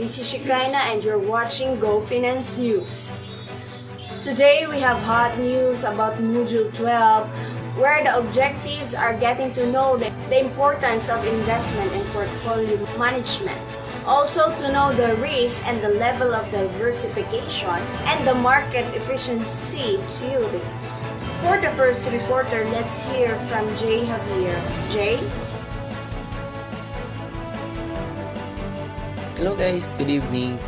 This is Shekinah and you're watching Go Finance News. Today we have hot news about Module 12 where the objectives are getting to know the importance of investment and portfolio management. Also to know the risk and the level of diversification and the market efficiency theory. For the first reporter, let's hear from Jay Javier. Jay? Hello guys, good evening.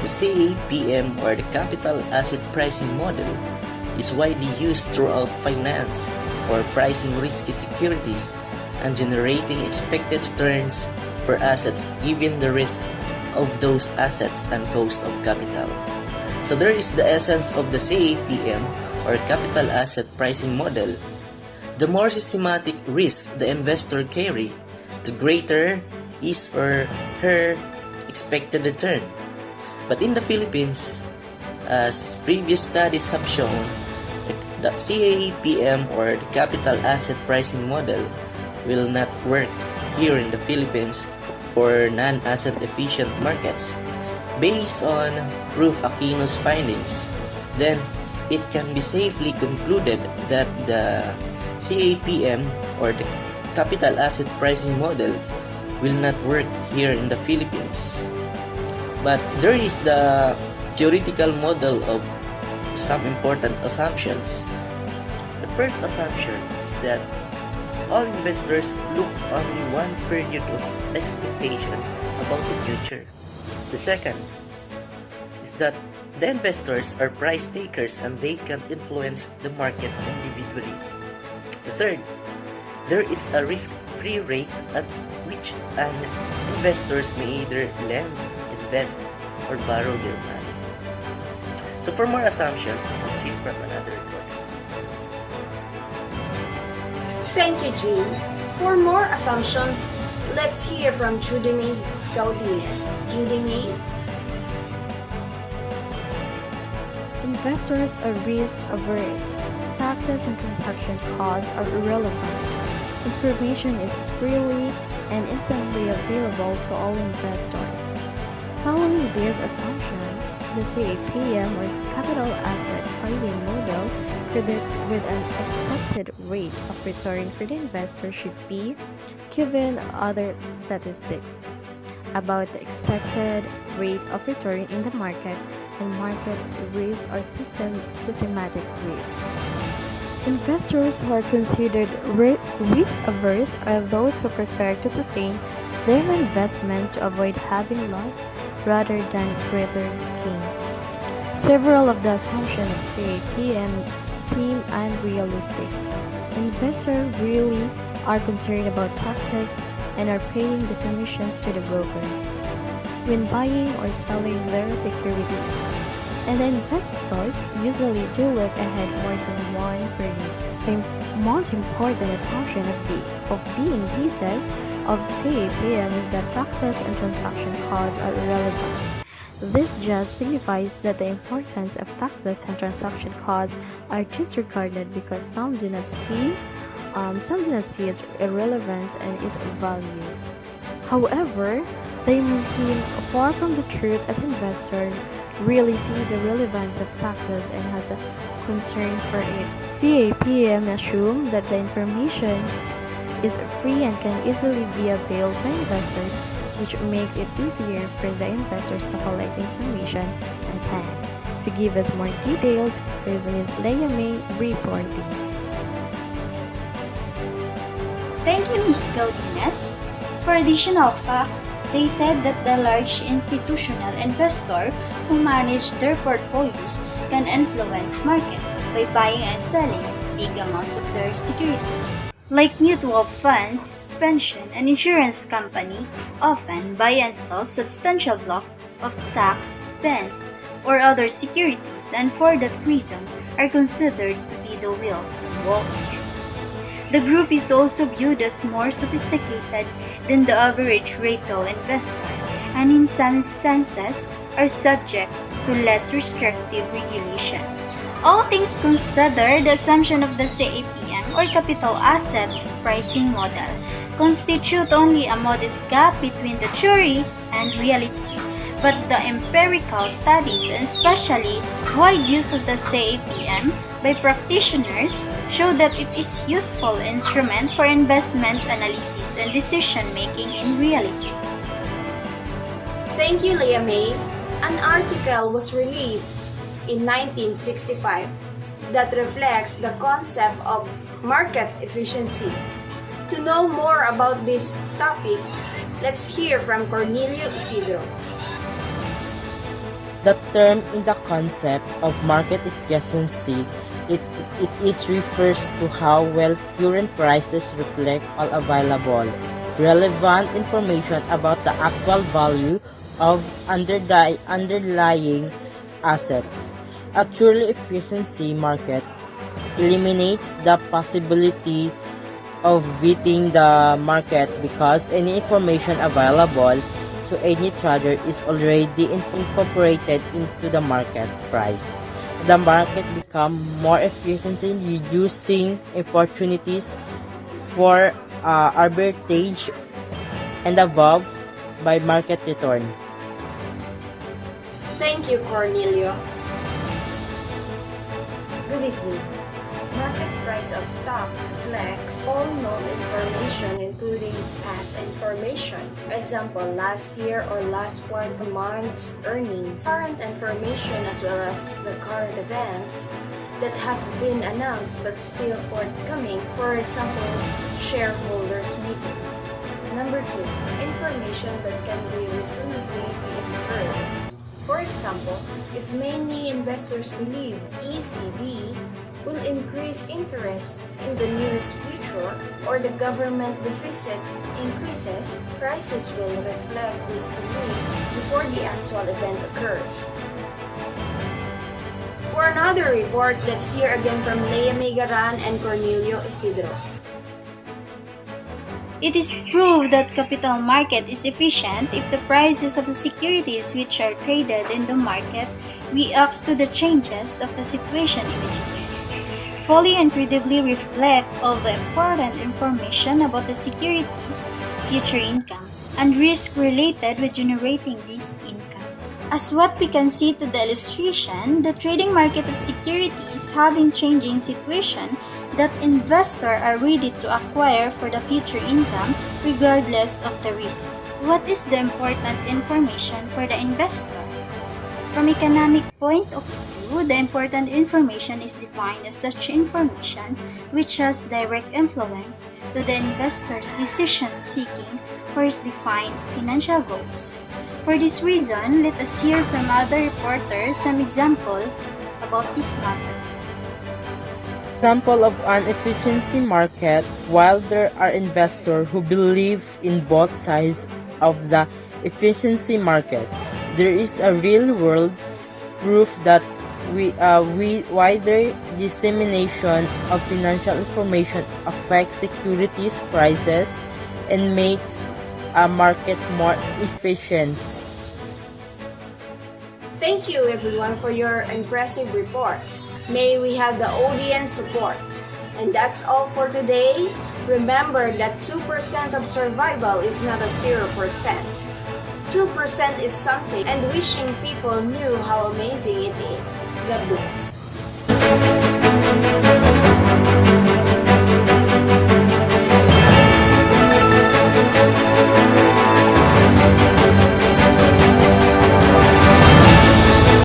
The CAPM or the Capital Asset Pricing Model is widely used throughout finance for pricing risky securities and generating expected returns for assets given the risk of those assets and cost of capital. So there is the essence of the CAPM or Capital Asset Pricing Model. The more systematic risk the investor carry, the greater his or her expected return. But in the Philippines, as previous studies have shown, the CAPM or the Capital Asset Pricing Model will not work here in the Philippines for non-asset efficient markets. Based on Ruth Aquino's findings, then it can be safely concluded that the CAPM or the Capital Asset Pricing Model will not work here in the Philippines. But there is the theoretical model of some important assumptions. The first assumption is that all investors look only one period of expectation about the future. The second is that the investors are price takers and they can influence the market individually. The third, there is a risk-free rate at which an investors may either lend, invest, or borrow their money. So for more assumptions, let's hear from another report. Thank you, Jean. For more assumptions, let's hear from Judy Gaudeniz. Judy? Investors are risk averse. Taxes and transaction costs are irrelevant. Information is freely and instantly available to all investors. Following this assumption, the CAPM or Capital Asset Pricing Model predicts with an expected rate of return for the investor should be given other statistics about the expected rate of return in the market and market risk or systematic risk. Investors who are considered risk-averse are those who prefer to sustain their investment to avoid having lost rather than greater gains. Several of the assumptions of CAPM seem unrealistic. Investors really are concerned about taxes and are paying the commissions to the broker when buying or selling their securities. And the investors usually do look ahead more than one period. The most important assumption of being pieces of the CAPM is that taxes and transaction costs are irrelevant. This just signifies that the importance of taxes and transaction costs are disregarded because some do not see its irrelevance and its value. However, they may seem far from the truth as investors really see the relevance of taxes and has a concern for it. CAPM assume that the information is free and can easily be availed by investors, which makes it easier for the investors to collect information at hand. To give us more details, here's Ms. Leia May reporting. Thank you, Ms. Gaudeniz. For additional facts, they said that the large institutional investor who manage their portfolios can influence market by buying and selling big amounts of their securities. Like mutual funds, pension, and insurance company often buy and sell substantial blocks of stocks, bonds, or other securities and for that reason are considered to be the whales on Wall Street. The group is also viewed as more sophisticated than the average retail investor and in some instances are subject to less restrictive regulation. All things considered, the assumption of the CAPM or Capital Assets Pricing Model constitute only a modest gap between the theory and reality. but the empirical studies and especially wide use of the CAPM by practitioners show that it is useful instrument for investment analysis and decision making in reality. Thank you, Leah May. An article was released in 1965 that reflects the concept of market efficiency. To know more about this topic, let's hear from Cornelio Isidro. The term in the concept of market efficiency, it refers to how well current prices reflect all available, relevant information about the actual value of underlying assets. A truly efficiency market eliminates the possibility of beating the market because any information available to any trader is already incorporated into the market price. The market becomes more efficient, reducing opportunities for arbitrage and above by market return. Thank you, Cornelio. Good evening. Market price of stock reflects all known information including past information. For example, last year or last quarter month's earnings, current information as well as the current events that have been announced but still forthcoming. For example, shareholders meeting. Number 2, information that can be reasonably inferred. For example, if many investors believe ECB will increase interest in the nearest future or the government deficit increases, prices will reflect this belief before the actual event occurs. For another report, let's hear again from Leah Garan and Cornelio Isidro. It is proved that capital market is efficient if the prices of the securities which are traded in the market react to the changes of the situation immediately, fully and credibly reflect all the important information about the securities' future income and risk related with generating this income. As what we can see to the illustration, the trading market of securities having changing situation that investors are ready to acquire for the future income regardless of the risk. What is the important information for the investor? From economic point of view, the important information is defined as such information which has direct influence to the investor's decision seeking for his defined financial goals. For this reason, let us hear from other reporters some example about this matter. Example of an efficiency market. While there are investors who believe in both sides of the efficiency market, there is a real-world proof that wider dissemination of financial information affects securities prices and makes a market more efficient. Thank you everyone for your impressive reports. May we have the audience support. And that's all for today. Remember that 2% of survival is not a 0%. 2% is something, and wishing people knew how amazing it is. God bless.